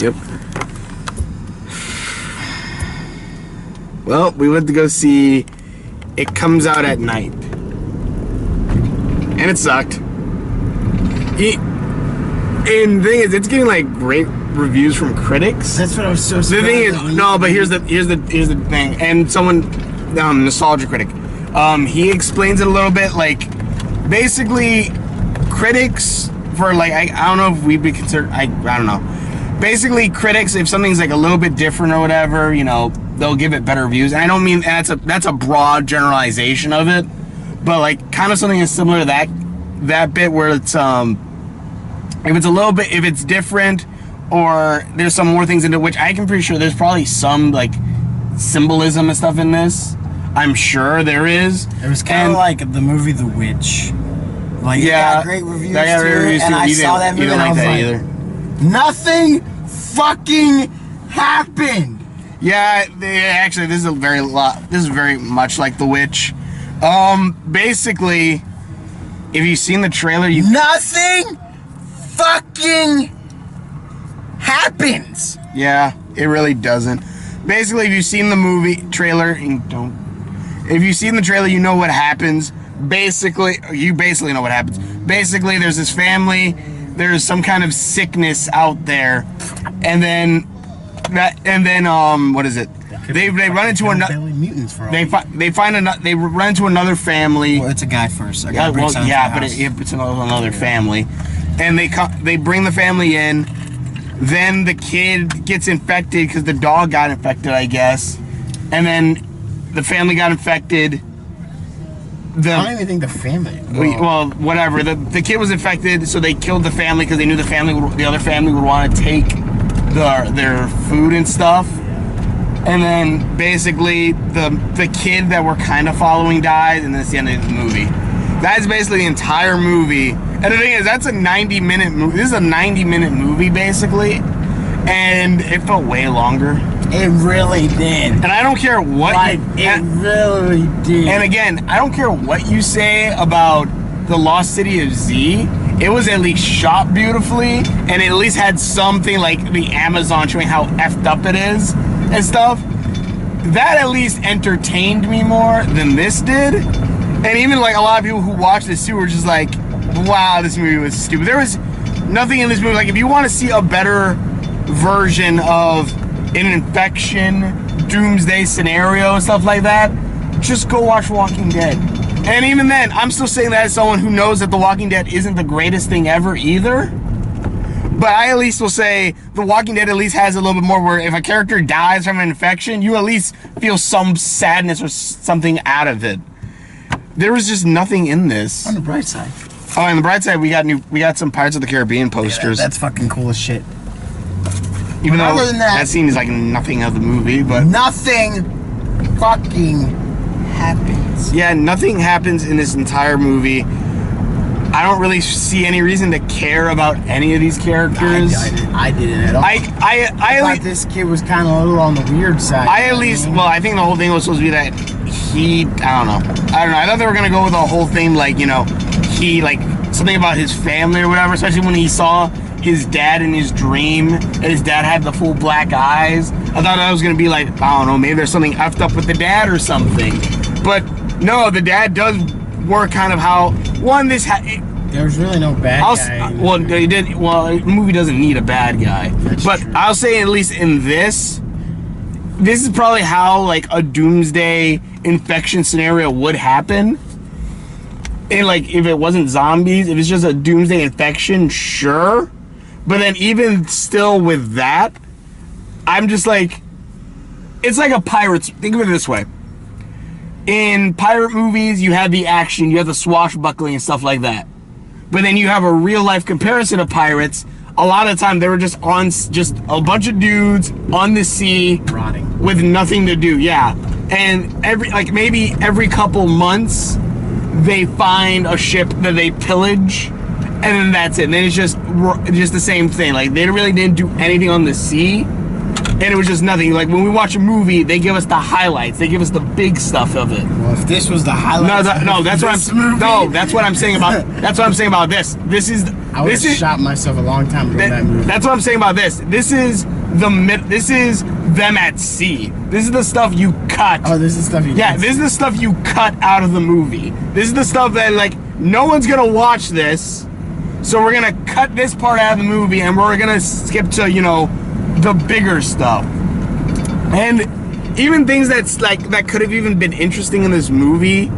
Yep. Well, we went to go see It Comes Out at Night. And it sucked. And the thing is, it's getting like great reviews from critics. That's what I was so surprised. The thing is, no, but here's the thing. And someone, nostalgia critic, he explains it a little bit. Like, basically, critics for like I don't know if we'd be considered. I don't know. Basically, critics, if something's like a little bit different or whatever, you know, they'll give it better reviews. And I don't mean that's a broad generalization of it, but like kind of something is similar to that bit where it's if it's a little bit, if it's different, or there's some more things into which I can pretty sure there's probably some like symbolism and stuff in this. I'm sure there is. It was kind of like the movie The Witch. Like, yeah, it got great reviews too, and I saw that movie and I was like, nothing fucking happened. Yeah, actually, this is very much like The Witch. Basically, if you've seen the trailer, nothing fucking happens. Yeah, it really doesn't. Basically, if you've seen the movie trailer, if you've seen the trailer, you know what happens. You basically know what happens. Basically, there's this family. There's some kind of sickness out there, and then what is it? They run into another. They run into another family. Well, it's a guy first. But it's another family, and they bring the family in. Then the kid gets infected because the dog got infected, I guess, and then the family got infected. I don't even think the family. Well, whatever. The kid was infected, so they killed the family because they knew the other family would want to take their food and stuff. And then basically the kid that we're kind of following died, and that's the end of the movie. That's basically the entire movie. And the thing is, that's a 90-minute movie. This is a 90-minute movie basically, and it felt way longer. It really did. And I don't care what it really did. And again, I don't care what you say about the Lost City of Z. It was at least shot beautifully, and it at least had something like the Amazon showing how effed up it is and stuff. That at least entertained me more than this did. And even like a lot of people who watched this too were just like, wow, this movie was stupid. There was nothing in this movie. Like, if you want to see a better version of an infection, doomsday scenario and stuff like that, just go watch Walking Dead. And even then, I'm still saying that as someone who knows that The Walking Dead isn't the greatest thing ever either. But I at least will say The Walking Dead at least has a little bit more where if a character dies from an infection, you at least feel some sadness or something out of it. There was just nothing in this. On the bright side. Oh, on the bright side, we got some Pirates of the Caribbean posters. Yeah, that's fucking cool as shit. Even though other than that scene is like nothing of the movie, but nothing fucking happens. Yeah, nothing happens in this entire movie. I don't really see any reason to care about any of these characters. I didn't at all. I thought this kid was kind of a little on the weird side. Well, I think the whole thing was supposed to be that I don't know. I thought they were gonna go with the whole thing, like, you know, he, like, something about his family or whatever, especially when he saw his dad in his dream, and his dad had the full black eyes. I thought that was gonna be like, I don't know, maybe there's something effed up with the dad or something. But no, the dad does work kind of how there's really no bad guy. Well, they did. Well, the movie doesn't need a bad guy. That's true. I'll say at least in this is probably how like a doomsday infection scenario would happen. And like if it wasn't zombies, if it's just a doomsday infection, sure. But then even still with that, I'm just like, it's like a pirate's. Think of it this way. In pirate movies, you have the action, you have the swashbuckling and stuff like that. But then you have a real life comparison of pirates. A lot of the time they were just a bunch of dudes on the sea, rotting with nothing to do. Yeah, and maybe every couple months they find a ship that they pillage, and then that's it. And then it's just the same thing. Like, they really didn't do anything on the sea. and it was just nothing. Like when we watch a movie, they give us the highlights. They give us the big stuff of it. Well, if this was the highlights, that's what I'm saying about. That's what I'm saying about this. I would have shot myself a long time ago. That's what I'm saying about this. This is them at sea. This is the stuff you cut. Oh, this is stuff you. Yeah, this is the stuff you cut out of the movie. This is the stuff that like no one's gonna watch this, so we're gonna cut this part out of the movie and we're gonna skip to the bigger stuff. And even things that could have even been interesting in this movie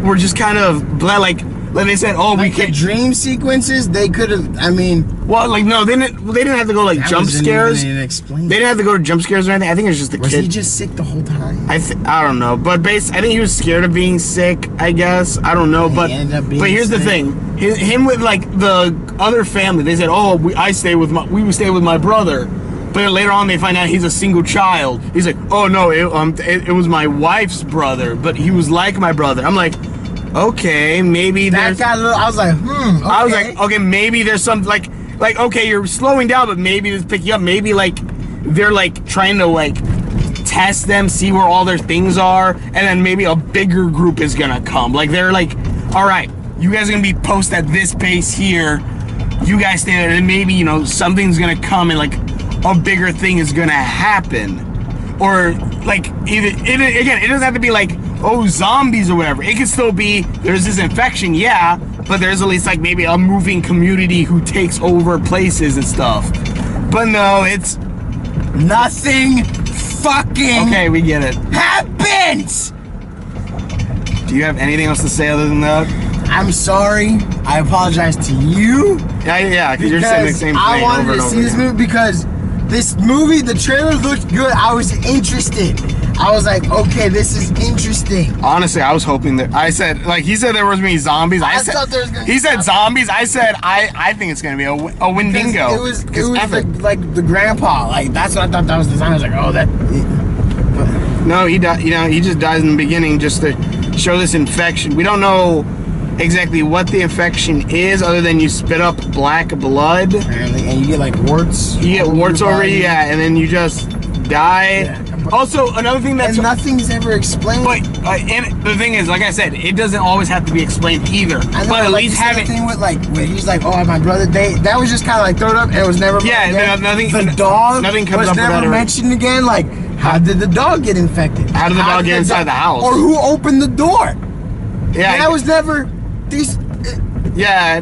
were just kind of like they said, oh, we can't. The dream sequences, they could have. I mean, well, like no, they didn't have to go like jump scares. They didn't have to go to jump scares or anything. I think it was just the kid. Was he just sick the whole time? I don't know, but I think he was scared of being sick. I guess I don't know, but here's the thing: him with like the other family. They said, oh, we would stay with my brother. But later on, they find out he's a single child. He's like, oh no, it was my wife's brother, but he was like my brother. I'm like, okay, maybe that got a little. I was like, okay. I was like, okay, maybe there's some like okay, you're slowing down, but maybe it's picking up. Maybe like they're like trying to like test them, see where all their things are, and then maybe a bigger group is gonna come. Like they're like, all right, you guys are gonna be posted at this pace here. You guys stay there, and maybe something's gonna come and like a bigger thing is gonna happen, or like it doesn't have to be like, oh, zombies or whatever. It could still be there's this infection, yeah, but there's at least like maybe a moving community who takes over places and stuff. But no, it's nothing fucking okay, we get it. Happens. Do you have anything else to say other than that? I'm sorry. I apologize to you. Yeah, because you're saying the same thing. I wanted to see this movie because this movie, the trailer looked good. I was interested. I was like, okay, this is interesting. Honestly, I was hoping that he said there was gonna be zombies. He said zombies. I said I think it's gonna be a Wendigo. It was like the grandpa. Like that's what I thought that was the sign. I was like, oh, that. No, he died. He just dies in the beginning just to show this infection. We don't know exactly what the infection is, other than you spit up black blood. Apparently, and you get like warts. You get warts over you, yeah, and then you just die. Yeah. Also, another thing that's nothing's ever explained. But and the thing is, like I said, it doesn't always have to be explained either. But at least have it. Thing with when he's like, oh, my brother, that was just kind of like thrown up, and it was never. Yeah, nothing. The dog nothing comes was up never mentioned again. Like, how did the dog get infected? How did the dog get inside the house? Or who opened the door? Yeah, that was never. Yeah,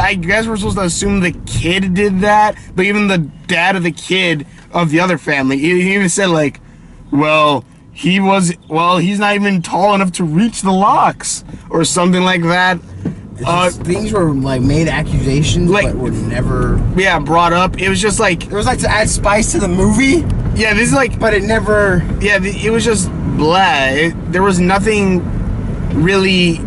I guess we're supposed to assume the kid did that, but even the dad of the kid of the other family, he even said like, well, he's not even tall enough to reach the locks or something like that. Things were like made accusations, but were never brought up. It was just like it was like to add spice to the movie. Yeah, this is like, but it never. Yeah, it was just blah. There was nothing really.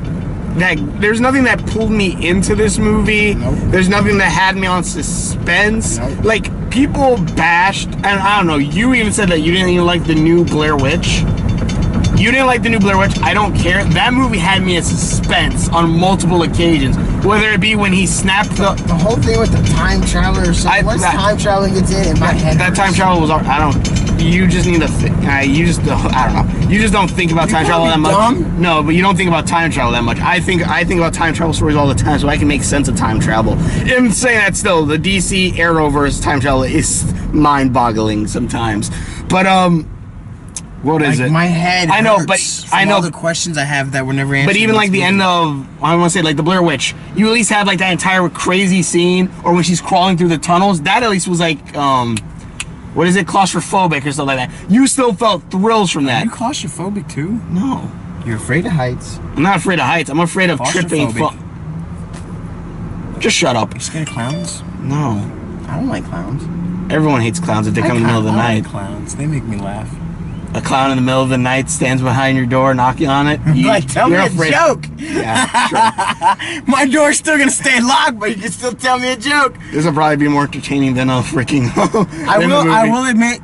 There's nothing that pulled me into this movie. Nope. There's nothing that had me on suspense. Nope. Like, people bashed, and I don't know, you even said that you didn't even like the new Blair Witch. You didn't like the new Blair Witch, I don't care. That movie had me in suspense on multiple occasions. Whether it be when he snapped the whole thing with the time traveler or something. Once time traveling gets in my head. That time travel was, you just need to think, I don't know. You just don't think about time travel that much. Dumb? No, but you don't think about time travel that much. I think about time travel stories all the time, so I can make sense of time travel. And saying that still, the DC Arrowverse time travel is mind-boggling sometimes. But, what is it? My head hurts. I know, but I know all the questions I have that were never answered. But even like the end of, I want to say like the Blair Witch, you at least have like that entire crazy scene, or when she's crawling through the tunnels. That at least was like, what is it, claustrophobic or something like that. You still felt thrills from that. Are you claustrophobic too? No. You're afraid of heights. I'm not afraid of heights. I'm afraid of tripping. Just shut up. Are you scared of clowns? No. I don't like clowns. Everyone hates clowns if they come in the middle of the night. I like clowns. They make me laugh. A clown in the middle of the night stands behind your door, knocking on it. Tell me a joke. Yeah, sure. My door's still gonna stay locked, but you can still tell me a joke. This will probably be more entertaining than a freaking. I will admit,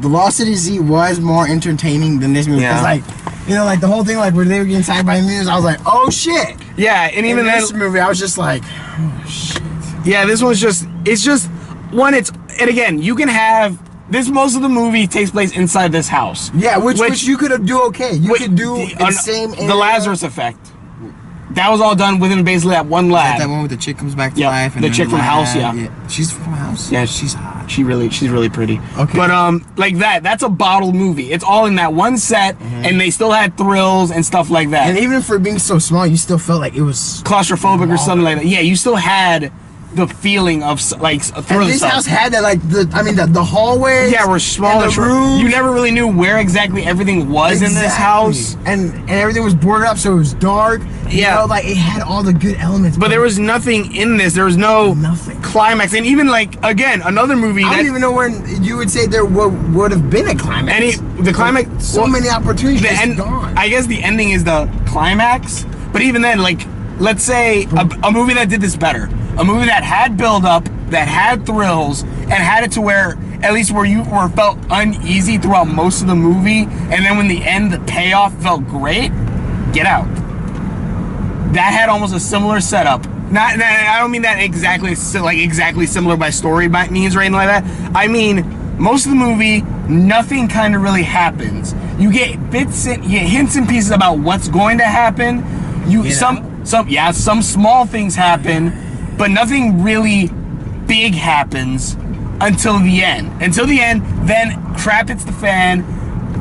The Lost City Z was more entertaining than this movie. Yeah. Like, like the whole thing, like where they were getting attacked by mutants, I was like, oh shit. Yeah, and even this movie, I was just like, oh shit. Yeah, this one's just. It's just. One, and again, you can have this. Most of the movie takes place inside this house. Yeah, which you could do okay. You could do the same. The Lazarus effect. That was all done within basically that one lab. That one with the chick comes back to life. And the chick from House. Yeah, she's from House. Yeah, she's hot. She's really pretty. Okay, but like that's a bottle movie. It's all in that one set, and they still had thrills and stuff like that. And even for being so small, you still felt like it was claustrophobic or something like that. Yeah, you still had the feeling of like and this house had that like the hallway. Yeah, we're small. The rooms. You never really knew where exactly everything was in this house, and everything was boarded up, so it was dark. Yeah, you know, like it had all the good elements. But there was nothing in this. There was nothing climax, and even like again another movie. I don't even know when you would say there would have been a climax. The climax. So many opportunities. Gone. I guess the ending is the climax, but even then, like let's say a movie that did this better. A movie that had build-up, that had thrills, and had it to where, at least where you felt uneasy throughout most of the movie, and then when the end, the payoff felt great, Get Out. That had almost a similar setup. I don't mean that exactly similar by story by means or anything like that. I mean, most of the movie, nothing kind of really happens. You get hints and pieces about what's going to happen. Some small things happen, but nothing really big happens until the end. Until the end, then crap hits the fan,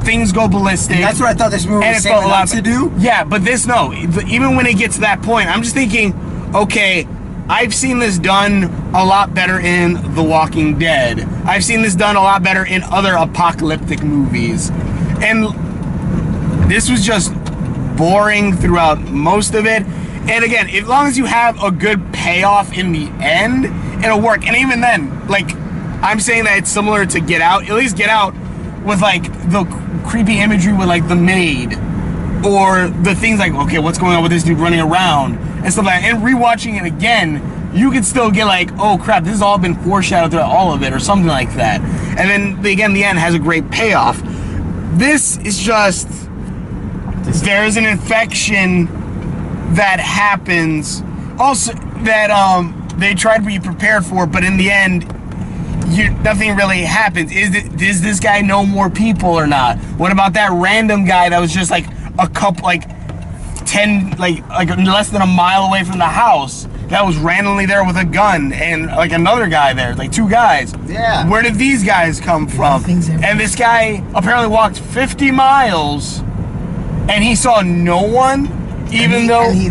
things go ballistic. And that's what I thought this movie was saying not to do. Yeah, but this, no. Even when it gets to that point, I'm just thinking, okay, I've seen this done a lot better in The Walking Dead. I've seen this done a lot better in other apocalyptic movies. And this was just boring throughout most of it. And again, as long as you have a good payoff in the end, it'll work. And even then, like, I'm saying that it's similar to Get Out. At least Get Out with, like, the creepy imagery with, like, the maid. Or the things like, okay, what's going on with this dude running around? And stuff like that. And rewatching it again, you could still get like, oh, crap, this has all been foreshadowed throughout all of it. Or something like that. And then, again, the end has a great payoff. This is just... There's an infection that happens also that they try to be prepared for, but in the end nothing really happens. Does this guy know more people or not? What about that random guy that was just like a couple, like 10, like less than a mile away from the house, that was randomly there with a gun, and like another guy there, like two guys? Yeah, where did these guys come from? And this guy apparently walked 50 miles and he saw no one. Even though he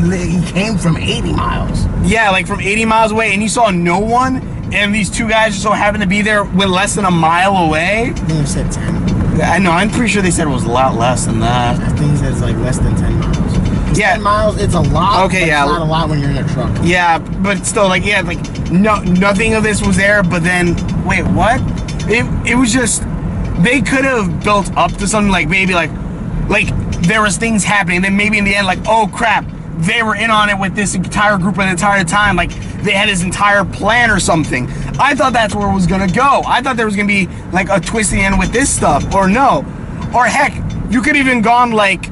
came from 80 miles. Yeah, like from 80 miles away, and he saw no one, and these two guys just so happened to be there with less than a mile away. I think they said 10. I know, I'm pretty sure they said it was a lot less than that. I think it said it's like less than 10 miles. Yeah. 10 miles, it's a lot. Okay, yeah. It's not a lot when you're in a truck. Yeah, but still, like, yeah, like, nothing of this was there, but then, wait, what? It was just, they could have built up to something like maybe like there was things happening, and then maybe in the end, like, oh crap, they were in on it with this entire group the entire time, like they had this entire plan or something. I thought that's where it was gonna go. I thought there was gonna be like a twist in the end with this stuff, or no. Or heck, you could even gone like,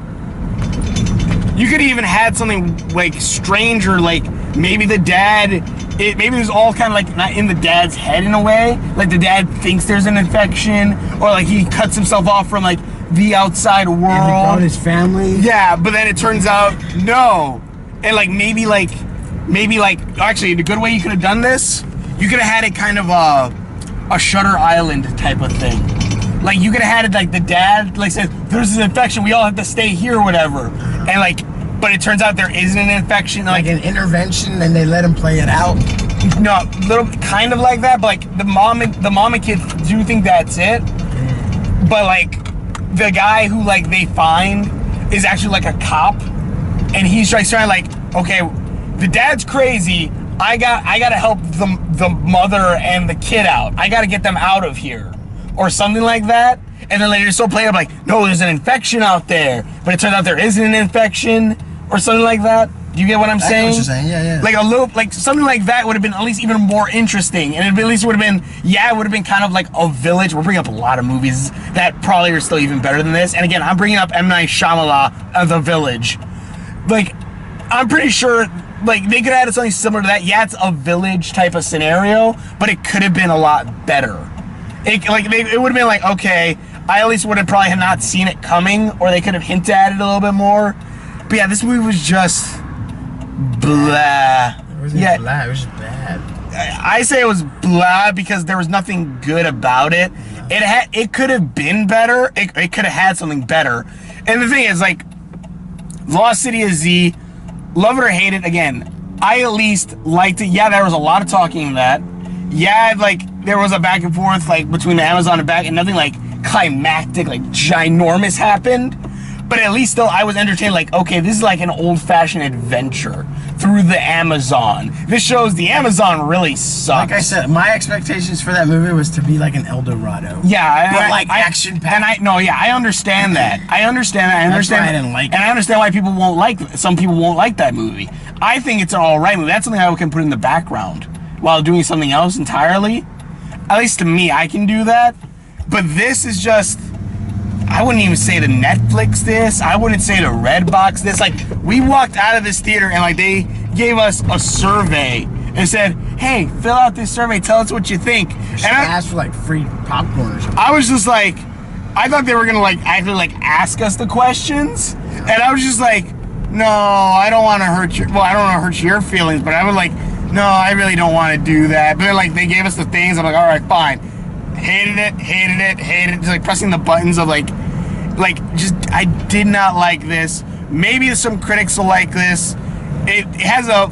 you could even had something like stranger, like maybe the dad, maybe it was all kind of like not in the dad's head in a way, like the dad thinks there's an infection, or like he cuts himself off from like the outside world. And he brought his family. Yeah, but then it turns out no. And like maybe actually the good way you could have done this, you could have had it kind of a Shutter Island type of thing. Like you could have had it like the dad like says there's an infection, we all have to stay here or whatever. And like, but it turns out there isn't an infection. Like an intervention, and they let him play it out. No, little kind of like that, but like the mom and kids do think that's it. But like the guy who like they find is actually like a cop, and he's trying like, okay, the dad's crazy. I gotta help the mother and the kid out. I gotta get them out of here, or something like that. And then later still play up like, no, there's an infection out there, but it turns out there isn't an infection, or something like that. Do you get what I'm saying? I know what you're saying, yeah. Like a little, like something like that would have been at least even more interesting, and at least would have been, yeah, it would have been kind of like a village. We're bringing up a lot of movies that probably are still even better than this. And again, I'm bringing up M. Night Shyamalan, The Village. Like, I'm pretty sure like they could have added something similar to that. Yeah, it's a village type of scenario, but it could have been a lot better. It would have been like, okay, I at least would have probably not seen it coming, or they could have hinted at it a little bit more. But yeah, this movie was just blah. It wasn't blah, it was just bad. I say it was blah because there was nothing good about it. It could have been better. It could have had something better. And the thing is, like, Lost City of Z, love it or hate it, again, I at least liked it. Yeah, there was a lot of talking in that. Yeah, like, there was a back and forth, like, between the Amazon and back, and nothing, like, climactic, like, ginormous happened. But at least, though, I was entertained, like, okay, this is like an old-fashioned adventure through the Amazon. This shows the Amazon really sucks. Like I said, my expectations for that movie was to be like an El Dorado. Yeah. But like action-packed. And I understand that. I understand that. That's why I didn't like it. And I understand why people won't like it. Some people won't like that movie. I think it's an alright movie. That's something I can put in the background while doing something else entirely. At least to me, I can do that. But this is just... I wouldn't even say to Netflix this. I wouldn't say to Redbox this. Like, we walked out of this theater and, like, they gave us a survey and said, hey, fill out this survey. Tell us what you think. And I asked for, like, free popcorn or something. I was just like, I thought they were going to, like, actually, like, ask us the questions. And I was just like, no, I don't want to hurt your... Well, I don't want to hurt your feelings, but I was like, no, I really don't want to do that. But then, like, they gave us the things. I'm like, all right, fine. Hated it, just like pressing the buttons of like just, I did not like this. Maybe some critics will like this. It has an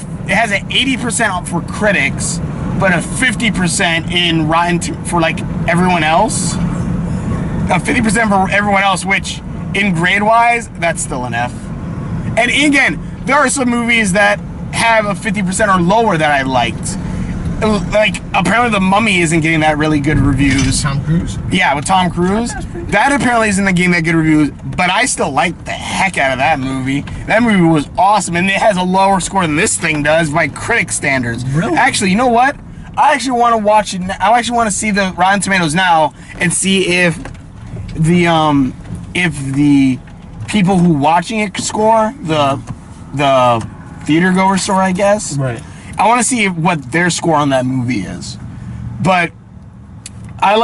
80% up for critics, but a 50% in Rotten for like everyone else. A 50% for everyone else, which in grade wise, that's still an F. And again, there are some movies that have a 50% or lower that I liked. Like, apparently The Mummy isn't getting that really good reviews. Tom Cruise? Yeah, with Tom Cruise. That apparently isn't getting that good reviews, but I still like the heck out of that movie. That movie was awesome, and it has a lower score than this thing does by critic standards. Really? Actually, you know what? I actually want to watch it. I actually want to see the Rotten Tomatoes now and see if the people who watching it score, the theater goer score, I guess. Right. I want to see what their score on that movie is. But I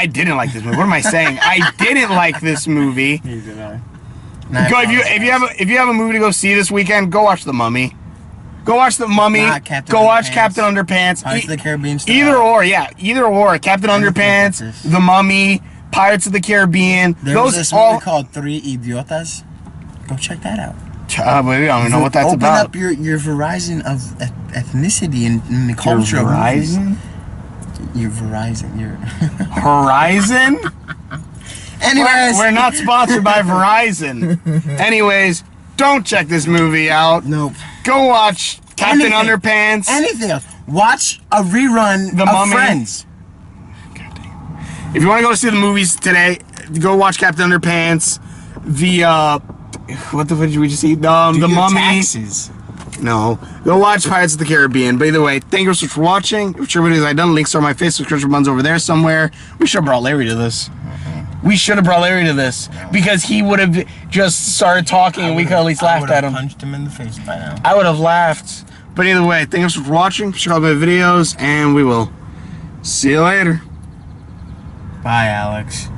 didn't like this movie. What am I saying? I didn't like this movie. Neither did I. Go, if you have a movie to go see this weekend, go watch The Mummy. Go watch The Mummy. Go watch Captain Underpants. Pirates of the Caribbean style. Either or, yeah. Either or. Captain Underpants, The Mummy, Pirates of the Caribbean. There was this movie called Three Idiotas. Go check that out. I don't even know what that's about. Open up your horizon of ethnicity and the culture. Your horizon? Your Verizon. Your Horizon? Anyways, we're not sponsored by Verizon. Anyways, don't check this movie out. Nope. Go watch Captain Underpants. Anything else. Watch a rerun of Mummy. Friends. God dang. If you want to go see the movies today, go watch Captain Underpants. What the fuck did we just see? The Mummy. Taxes. No. Go watch Pirates of the Caribbean. But either way, thank you so much for watching. Whichever videos I've done, links are on my Facebook description buttons over there somewhere. We should have brought Larry to this. We should have brought Larry to this. Because he would have just started talking and we could have at least laughed at him. I would have punched him in the face by now. I would have laughed. But either way, thank you so much for watching. Check out my videos and we will see you later. Bye, Alex.